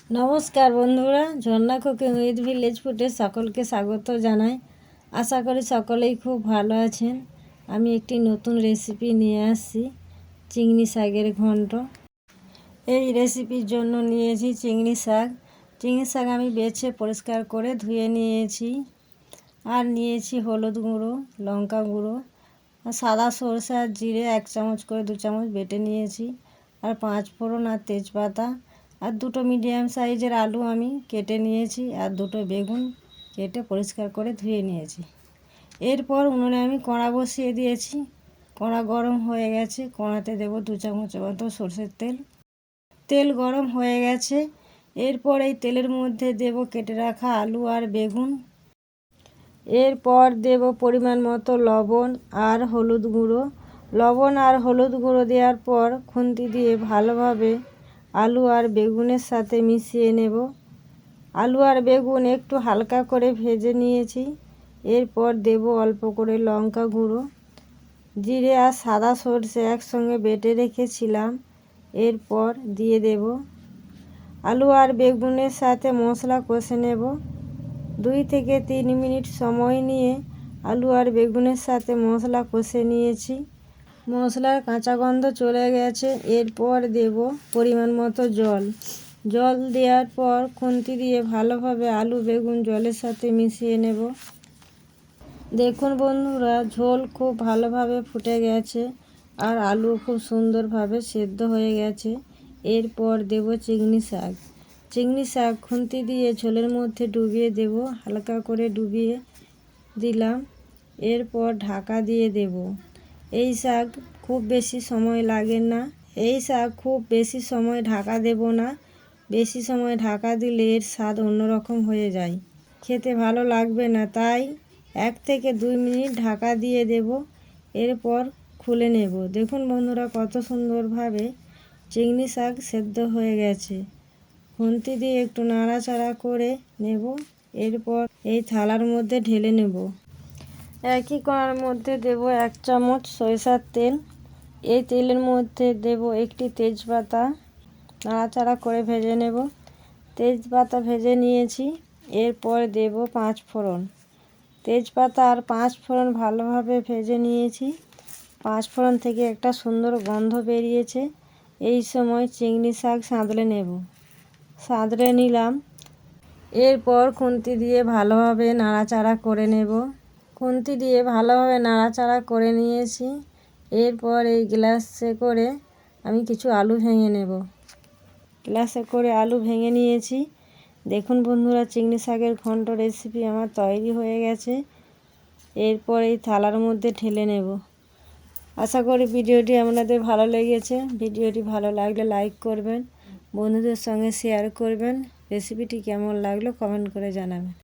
নমস্কার বন্ধুরা, ঝর্ণা cooking with village ফুডে সকলকে স্বাগত জানাই। আশা করি সকলেই খুব ভালো আছেন। আমি একটি নতুন রেসিপি নিয়ে আসছি, চিংড়ি শাকের ঘন্ট। এই রেসিপির জন্য নিয়েছি চিংড়ি শাক। চিংড়ি শাক আমি বেছে পরিষ্কার করে ধুয়ে নিয়েছি। আর নিয়েছি হলুদ গুঁড়ো, লঙ্কা গুঁড়ো, আর সাদা সরষে আর জিরে 1 চামচ করে 2 চামচ বেটে নিয়েছি। আর 5 ফোড়ন আর তেজপাতা, আর 2টো মিডিয়াম সাইজের আলু আমি কেটে নিয়েছি, আর 2টো বেগুন কেটে পরিষ্কার করে ধুয়ে নিয়েছি। এরপর উনুনে আমি কড়া বসিয়ে দিয়েছি। কড়া গরম হয়ে গেছে। কড়াতে দেব 2 চামচ মতো সরষের তেল। তেল গরম হয়ে গেছে। এরপর এই তেলের মধ্যে দেব কেটে রাখা আলু আর বেগুন। এরপর দেব পরিমাণ মতো লবণ আর হলুদ গুঁড়ো। লবণ আর হলুদ গুঁড়ো দেওয়ার পর খুন্তি দিয়ে ভালোভাবে আলু আর বেগুনের সাথে মিশিয়ে নেব। আলু আর বেগুন একটু হালকা করে ভেজে নিয়েছি। এরপর দেব অল্প করে লঙ্কা গুঁড়ো, জিরে আর সাদা সরষে একসঙ্গে বেটে রেখেছিলাম। এরপর দিয়ে দেব আলু আর বেগুনের সাথে মশলা কষে নেব। 2 থেকে 3 মিনিট সময় নিয়ে আলু আর বেগুনের সাথে মশলা কষে নিয়েছি। মশলার কাঁচা গন্ধ চলে গেছে। এরপর দেব পরিমাণ মতো জল। জল দেওয়ার পর খুন্তি দিয়ে ভালোভাবে আলু বেগুন জলের সাথে মিশিয়ে নেব। দেখুন বন্ধুরা, ঝোল খুব ভালোভাবে ফুটে গেছে আর আলু খুব সুন্দরভাবে সেদ্ধ হয়ে গেছে। এরপর দেব চিংড়ি শাক। চিংড়ি শাক খুন্তি দিয়ে ঝোলের মধ্যে ডুবিয়ে দেব। হালকা করে ডুবিয়ে দিলাম। এরপর ঢাকা দিয়ে দেব। এই শাক খুব বেশি সময় লাগে না। এই শাক খুব বেশি সময় ঢাকা দেব না। বেশি সময় ঢাকা দিলে এর স্বাদ অন্যরকম হয়ে যায়, খেতে ভালো লাগবে না। তাই 1 থেকে 2 মিনিট ঢাকা দিয়ে দেব। এরপর খুলে নেব। দেখুন বন্ধুরা, কত সুন্দরভাবে চিংড়ি শাক সেদ্ধ হয়ে গেছে। খুন্তি দিয়ে একটু নাড়াচাড়া করে নেব। এরপর এই থালার মধ্যে ঢেলে নেব। একই কড়ার মধ্যে দেব 1 চামচ সরিষার তেল। এই তেলের মধ্যে দেব একটি তেজপাতা, নাড়াচাড়া করে ভেজে নেব। তেজপাতা ভেজে নিয়েছি। এরপর দেব 5 ফোড়ন। তেজপাতা আর 5 ফোড়ন ভালোভাবে ভেজে নিয়েছি। 5 ফোড়ন থেকে একটা সুন্দর গন্ধ বেরিয়েছে। এই সময় চিংড়ি শাক সাঁতলে নেব। সাঁতলে নিলাম। এরপর খুন্তি দিয়ে ভালোভাবে নাড়াচাড়া করে নেব। খুন্তি দিয়ে ভালোভাবে নাড়াচাড়া করে নিয়েছি। এরপর এই গ্লাসে করে আমি কিছু আলু ভেঙে নেব। গ্লাসে করে আলু ভেঙে নিয়েছি। দেখুন বন্ধুরা, চিংড়ি শাকের ঘন্ট রেসিপি আমার তৈরি হয়ে গেছে। এরপর এই থালার মধ্যে ঢেলে নেব। আশা করি ভিডিওটি আপনাদের ভালো লেগেছে। ভিডিওটি ভালো লাগলে লাইক করবেন, বন্ধুদের সঙ্গে শেয়ার করবেন। রেসিপিটি কেমন লাগলো কমেন্ট করে জানাবেন।